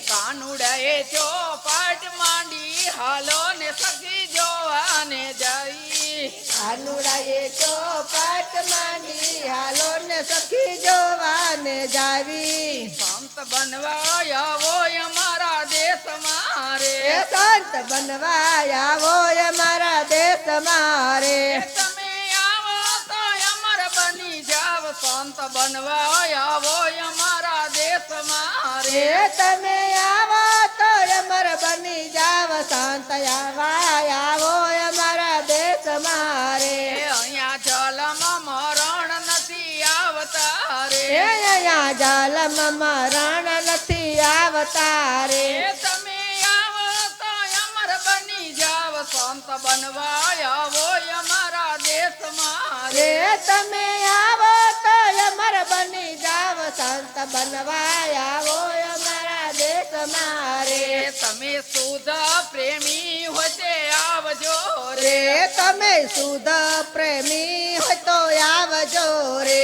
કાનુડાએ ચોપાટ માંડી હાલો ને સખી જોવાને જઈ કાનુડાએ ચોપાટ માંડી હાલો ને સખી જોવાને જાવી સંત બનવા આવો અમારા દેશમાં રે એ સંત બનવા આવો અમારા દેશ મારે તમે આવો તો અમર બની જાવ સંત બનવા આવો અમારા દેશમાં રે એ તમે આવો તો અમર બની જાવ સંત આવો અમારા દેશ મારે અહીંયા જલમાં મરણ નથી આવતા રે અહીંયા જલમ મરણ નથી આવતા રે તમે આવો તો અમર બની જાવ સંત બનવા આવો અમારા દેશમાં રે તમે આવો તો અમર બની જાવ સંત બનવા આવો અમારા દેશ મારે તમે શુદ્ધ પ્રેમી હોય તે આવજો રે તમે શુદ્ધ પ્રેમી હોય તો આવજો રે